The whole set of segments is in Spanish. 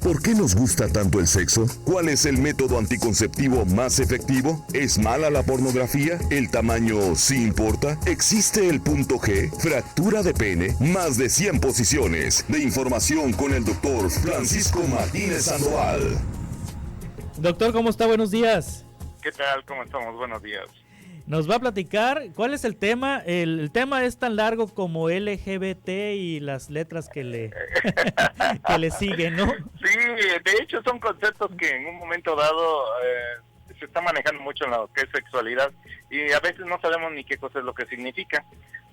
¿Por qué nos gusta tanto el sexo? ¿Cuál es el método anticonceptivo más efectivo? ¿Es mala la pornografía? ¿El tamaño sí importa? ¿Existe el punto G? ¿Fractura de pene? Más de 100 posiciones de información con el doctor Francisco Martínez Sandoval. Doctor, ¿cómo está? Buenos días. ¿Qué tal? ¿Cómo estamos? Buenos días. Nos va a platicar cuál es el tema. El tema es tan largo como LGBT y las letras que le que le siguen, ¿no? Sí, de hecho son conceptos que en un momento dado se está manejando mucho en lo que es sexualidad y a veces no sabemos ni qué cosa es lo que significa.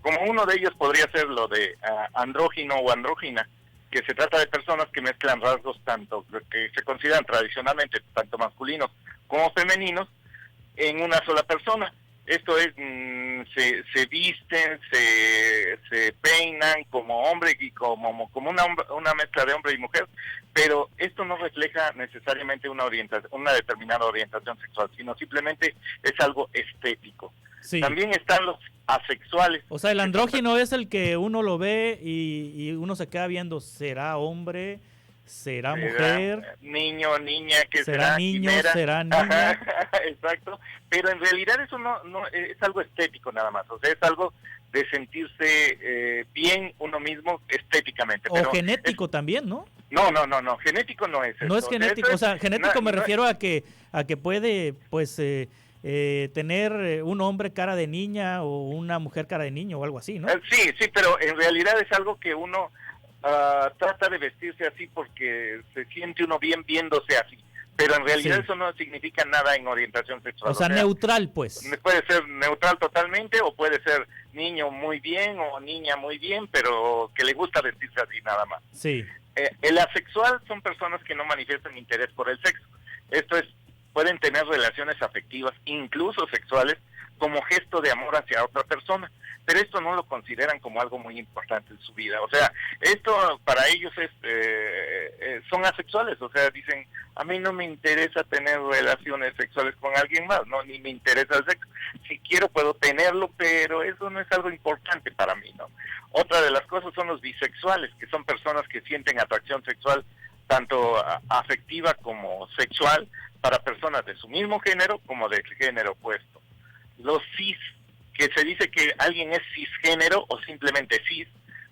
Como uno de ellos podría ser lo de andrógino o andrógina, que se trata de personas que mezclan rasgos tanto que se consideran tradicionalmente tanto masculinos como femeninos en una sola persona. Esto es, se visten, se peinan como hombre y como una mezcla de hombre y mujer, pero esto no refleja necesariamente una determinada orientación sexual, sino simplemente es algo estético. Sí. También están los asexuales. O sea, el andrógino es el que uno lo ve y uno se queda viendo, ¿será hombre? ¿Será mujer? Niño, niña, que será niño, será niña. Exacto, pero en realidad eso no es algo estético nada más, o sea, es algo de sentirse bien uno mismo estéticamente. O genético también, ¿no? No, genético no es eso. No es genético, o sea, genético me refiero a que puede, pues, tener un hombre cara de niña o una mujer cara de niño o algo así, ¿no? Sí, pero en realidad es algo que uno trata de vestirse así porque se siente uno bien viéndose así, pero en realidad eso no significa nada en orientación sexual. O sea, neutral, pues. Puede ser neutral totalmente o puede ser niño muy bien o niña muy bien, pero que le gusta vestirse así nada más. Sí. El asexual son personas que no manifiestan interés por el sexo. Esto es, pueden tener relaciones afectivas, incluso sexuales, como gesto de amor hacia otra persona, pero esto no lo consideran como algo muy importante en su vida. O sea, esto para ellos son asexuales, o sea, dicen, a mí no me interesa tener relaciones sexuales con alguien más, no, ni me interesa el sexo. Si quiero puedo tenerlo, pero eso no es algo importante para mí, ¿no? Otra de las cosas son los bisexuales, que son personas que sienten atracción sexual tanto afectiva como sexual para personas de su mismo género como del género opuesto. Los cis, que se dice que alguien es cisgénero o simplemente cis,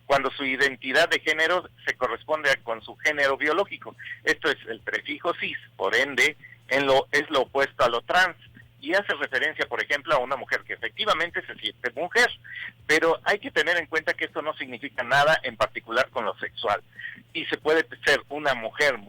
cuando su identidad de género se corresponde con su género biológico. Esto es el prefijo cis, por ende, es lo opuesto a lo trans, y hace referencia, por ejemplo, a una mujer que efectivamente se siente mujer, pero hay que tener en cuenta que esto no significa nada en particular con lo sexual, y se puede ser una mujer,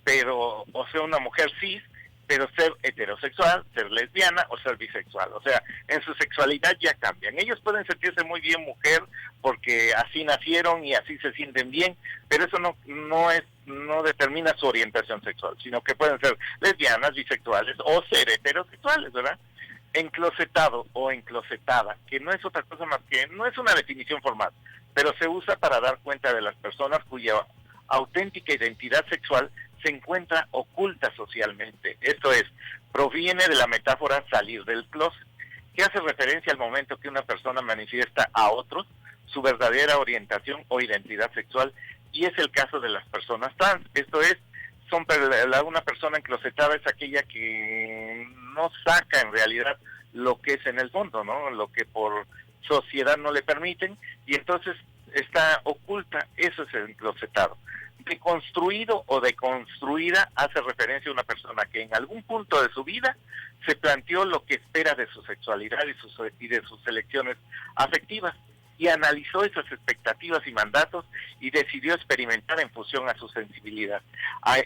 pero, o sea, una mujer cis, pero ser heterosexual, ser lesbiana o ser bisexual. O sea, en su sexualidad ya cambian. Ellos pueden sentirse muy bien mujer porque así nacieron y así se sienten bien, pero eso no determina su orientación sexual, sino que pueden ser lesbianas, bisexuales o ser heterosexuales, ¿verdad? Enclosetado o enclosetada, que no es otra cosa más que, no es una definición formal, pero se usa para dar cuenta de las personas cuya auténtica identidad sexual se encuentra oculta socialmente. Esto es, proviene de la metáfora salir del closet, que hace referencia al momento que una persona manifiesta a otros su verdadera orientación o identidad sexual, y es el caso de las personas trans. Esto es, una persona enclosetada es aquella que no saca en realidad lo que es en el fondo, ¿no? Lo que por sociedad no le permiten, y entonces está oculta. Eso es el enclosetado. Deconstruido o deconstruida hace referencia a una persona que en algún punto de su vida se planteó lo que espera de su sexualidad y de sus elecciones afectivas, y analizó esas expectativas y mandatos y decidió experimentar en función a su sensibilidad.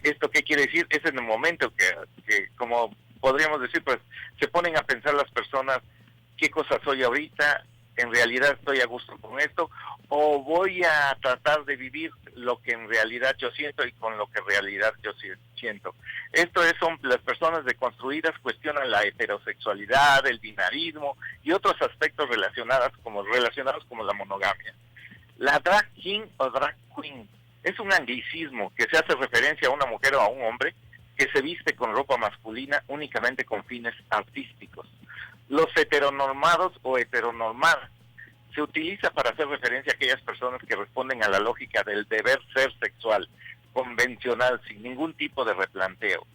¿Esto qué quiere decir? Es en el momento que como podríamos decir, pues se ponen a pensar las personas, ¿qué cosa soy ahorita? ¿En realidad estoy a gusto con esto? ¿O voy a tratar de vivir lo que en realidad yo siento y con lo que en realidad yo siento? Son las personas deconstruidas, cuestionan la heterosexualidad, el binarismo y otros aspectos relacionados como la monogamia. La drag king o drag queen es un anglicismo que se hace referencia a una mujer o a un hombre que se viste con ropa masculina únicamente con fines artísticos. Los heteronormados o heteronormadas se utiliza para hacer referencia a aquellas personas que responden a la lógica del deber ser sexual, convencional, sin ningún tipo de replanteo.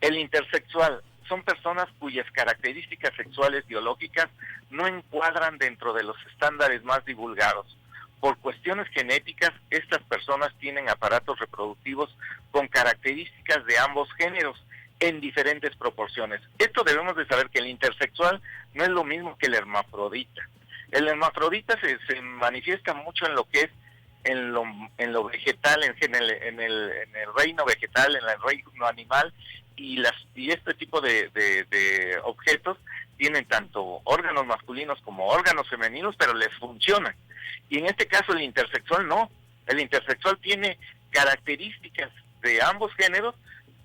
El intersexual son personas cuyas características sexuales biológicas no encuadran dentro de los estándares más divulgados. Por cuestiones genéticas, estas personas tienen aparatos reproductivos con características de ambos géneros en diferentes proporciones. Esto debemos de saber, que el intersexual no es lo mismo que el hermafrodita. El hermafrodita se manifiesta mucho en lo que es en lo vegetal, en el reino vegetal, en el reino animal, y este tipo de objetos tienen tanto órganos masculinos como órganos femeninos, pero les funcionan. Y en este caso el intersexual no. El intersexual tiene características de ambos géneros,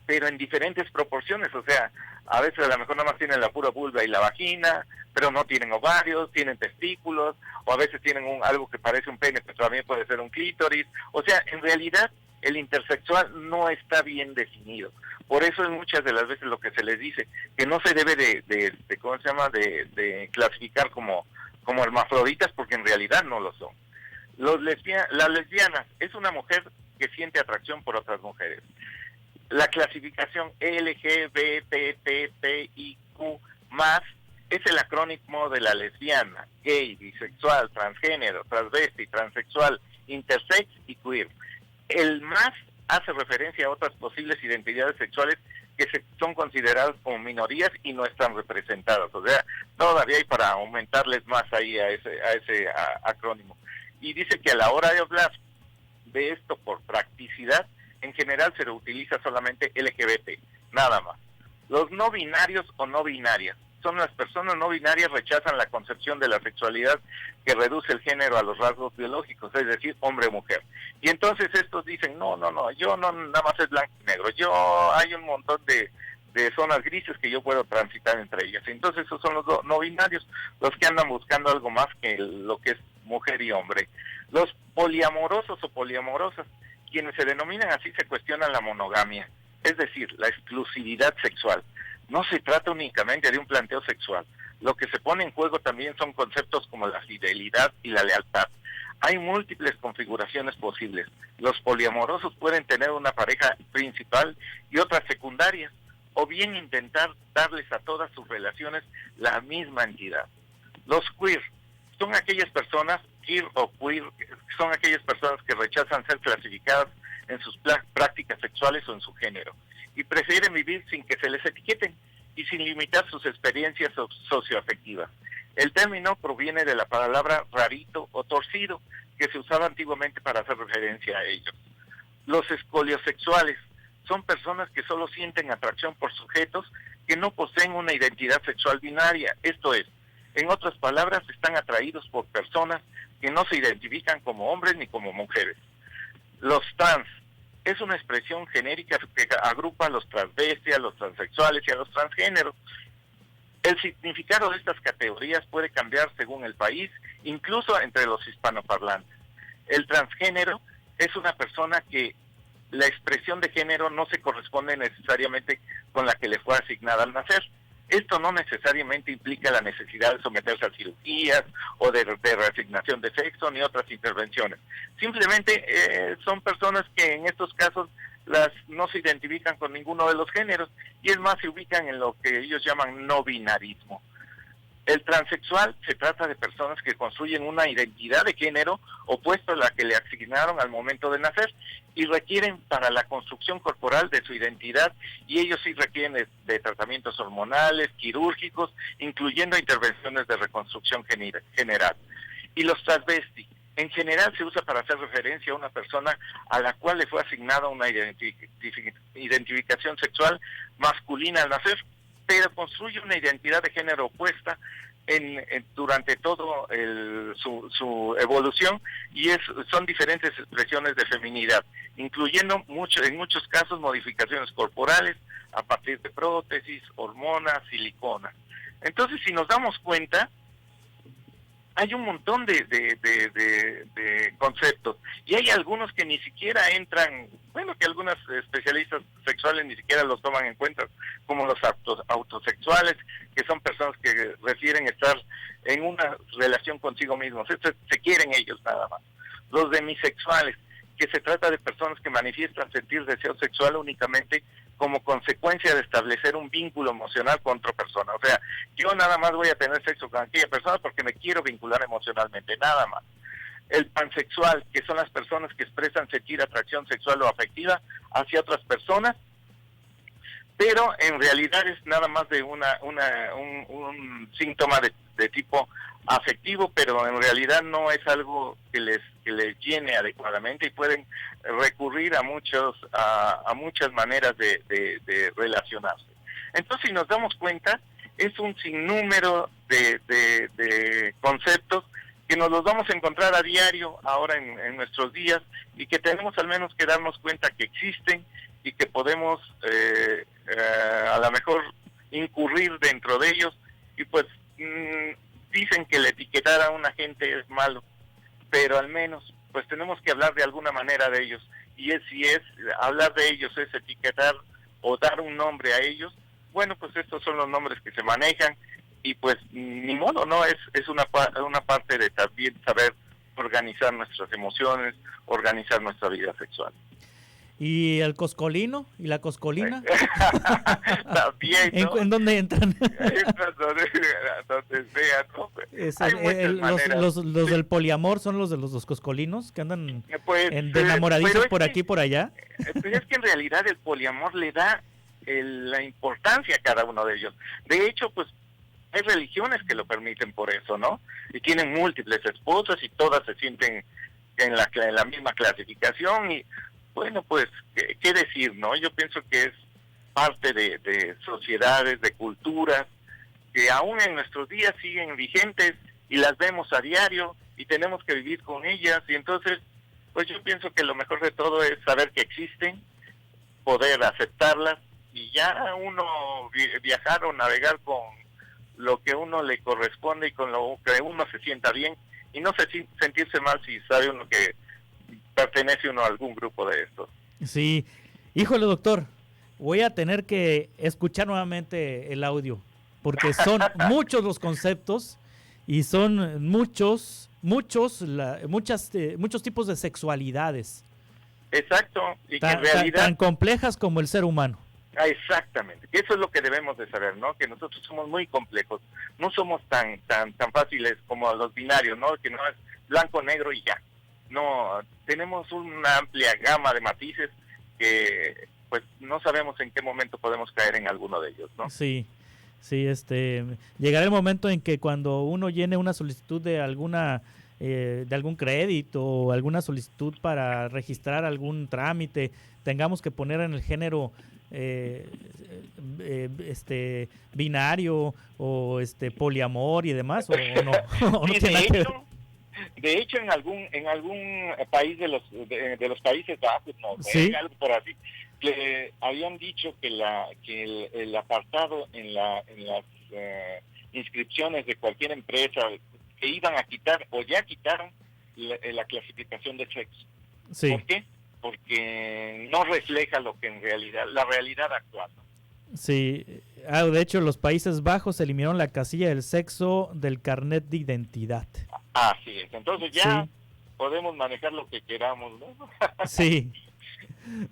pero en diferentes proporciones. O sea, a veces a lo mejor nada más tienen la pura vulva y la vagina, pero no tienen ovarios, tienen testículos, o a veces tienen algo que parece un pene, pero también puede ser un clítoris. O sea, en realidad el intersexual no está bien definido. Por eso es muchas de las veces lo que se les dice, que no se debe ¿cómo se llama?, de clasificar como hermafroditas, porque en realidad no lo son. Las lesbianas es una mujer que siente atracción por otras mujeres. La clasificación LGBTTIQ+, es el acrónimo de la lesbiana, gay, bisexual, transgénero, transvesti, transexual, intersex y queer. El más hace referencia a otras posibles identidades sexuales que son consideradas como minorías y no están representadas. O sea, todavía hay para aumentarles más ahí a ese acrónimo. Y dice que a la hora de hablar de esto por practicidad, en general se utiliza solamente LGBT, nada más. Los no binarios o no binarias son las personas no binarias, rechazan la concepción de la sexualidad que reduce el género a los rasgos biológicos, es decir, hombre o mujer. Y entonces estos dicen, no, yo no nada más es blanco y negro, hay un montón de zonas grises que yo puedo transitar entre ellas. Entonces esos son los no binarios, los que andan buscando algo más que lo que es mujer y hombre. Los poliamorosos o poliamorosas, quienes se denominan así, se cuestionan la monogamia, es decir, la exclusividad sexual. No se trata únicamente de un planteo sexual. Lo que se pone en juego también son conceptos como la fidelidad y la lealtad. Hay múltiples configuraciones posibles. Los poliamorosos pueden tener una pareja principal y otras secundarias, o bien intentar darles a todas sus relaciones la misma entidad. Los queer son aquellas personas, queer o queer, son aquellas personas que rechazan ser clasificadas en sus prácticas sexuales o en su género, y prefieren vivir sin que se les etiqueten y sin limitar sus experiencias socioafectivas. El término proviene de la palabra rarito o torcido, que se usaba antiguamente para hacer referencia a ellos. Los escoliosexuales son personas que solo sienten atracción por sujetos que no poseen una identidad sexual binaria, esto es, en otras palabras, están atraídos por personas que no se identifican como hombres ni como mujeres. Los trans es una expresión genérica que agrupa a los transvestis, a los transexuales y a los transgéneros. El significado de estas categorías puede cambiar según el país, incluso entre los hispanoparlantes. El transgénero es una persona que la expresión de género no se corresponde necesariamente con la que le fue asignada al nacer. Esto no necesariamente implica la necesidad de someterse a cirugías o de reasignación de sexo ni otras intervenciones. Simplemente son personas que en estos casos no se identifican con ninguno de los géneros y es más, se ubican en lo que ellos llaman no binarismo. El transexual se trata de personas que construyen una identidad de género opuesta a la que le asignaron al momento de nacer y requieren para la construcción corporal de su identidad, y ellos sí requieren de tratamientos hormonales, quirúrgicos, incluyendo intervenciones de reconstrucción general. Y los transvestis, en general se usa para hacer referencia a una persona a la cual le fue asignada una identificación sexual masculina al nacer, pero construye una identidad de género opuesta durante todo su evolución, y son diferentes expresiones de feminidad, incluyendo en muchos casos modificaciones corporales a partir de prótesis, hormonas, siliconas. Entonces, si nos damos cuenta, hay un montón de conceptos, y hay algunos que ni siquiera entran, que algunos especialistas sexuales ni siquiera los toman en cuenta, como los autosexuales, que son personas que refieren estar en una relación consigo mismos, se quieren ellos nada más. Los demisexuales, que se trata de personas que manifiestan sentir deseo sexual únicamente como consecuencia de establecer un vínculo emocional con otra persona. O sea, yo nada más voy a tener sexo con aquella persona porque me quiero vincular emocionalmente, nada más. El pansexual, que son las personas que expresan sentir atracción sexual o afectiva hacia otras personas, pero en realidad es nada más de un síntoma de tipo afectivo, pero en realidad no es algo que les llene adecuadamente, y pueden recurrir a muchas maneras de relacionarse. Entonces, si nos damos cuenta, es un sinnúmero de conceptos que nos los vamos a encontrar a diario ahora en nuestros días, y que tenemos al menos que darnos cuenta que existen y que podemos a lo mejor incurrir dentro de ellos. Y pues dicen que el etiquetar a una gente es malo, pero al menos pues tenemos que hablar de alguna manera de ellos, y si es hablar de ellos es etiquetar o dar un nombre a ellos, bueno, pues estos son los nombres que se manejan, y pues ni modo, ¿no? Es una parte de también saber organizar nuestras emociones, organizar nuestra vida sexual. ¿Y el coscolino y la coscolina? También, ¿no? ¿En dónde entran? Entran donde sea, ¿no? Los del poliamor son los de los coscolinos que andan pues, de enamoradizos por aquí y por allá. Pues es que en realidad el poliamor le da la importancia a cada uno de ellos. De hecho, pues hay religiones que lo permiten por eso, ¿no? Y tienen múltiples esposas y todas se sienten en la misma clasificación. Y bueno, pues, ¿qué decir, no? Yo pienso que es parte de sociedades, de culturas, que aún en nuestros días siguen vigentes y las vemos a diario y tenemos que vivir con ellas. Y entonces, pues yo pienso que lo mejor de todo es saber que existen, poder aceptarlas, y ya uno viajar o navegar con lo que uno le corresponde y con lo que uno se sienta bien, y no sentirse mal si sabe uno que pertenece uno a algún grupo de estos. Sí, híjole, doctor, voy a tener que escuchar nuevamente el audio, porque son muchos los conceptos y son muchos tipos de sexualidades. Exacto, y que en realidad tan complejas como el ser humano. Exactamente, eso es lo que debemos de saber, ¿no? Que nosotros somos muy complejos, no somos tan fáciles como los binarios, ¿no? Que no es blanco, negro y ya. No, tenemos una amplia gama de matices que pues no sabemos en qué momento podemos caer en alguno de ellos, ¿no? Sí, llegará el momento en que cuando uno llene una solicitud de algún crédito o alguna solicitud para registrar algún trámite, tengamos que poner en el género binario o poliamor y demás, o no, o no sí, tiene nada que ver. De hecho, en algún país de los Países Bajos, no, ¿sí? Algo por así, que habían dicho que el apartado en las inscripciones de cualquier empresa que iban a quitar o ya quitaron la clasificación de sexo. Sí. ¿Por qué? Porque no refleja lo que en realidad, la realidad actual, ¿no? Sí, de hecho los Países Bajos eliminaron la casilla del sexo del carnet de identidad. Así es, entonces ya sí. Podemos manejar lo que queramos, ¿no? Sí,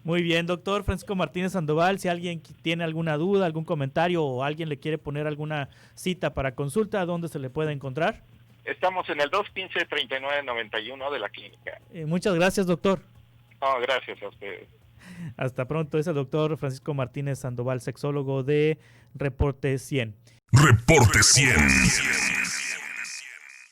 muy bien, doctor Francisco Martínez Sandoval, si alguien tiene alguna duda, algún comentario o alguien le quiere poner alguna cita para consulta, ¿dónde se le puede encontrar? Estamos en el 215-3991 de la clínica. Muchas gracias, doctor. No, gracias a ustedes. Hasta pronto, es el doctor Francisco Martínez Sandoval, sexólogo de Reporte 100. Reporte 100.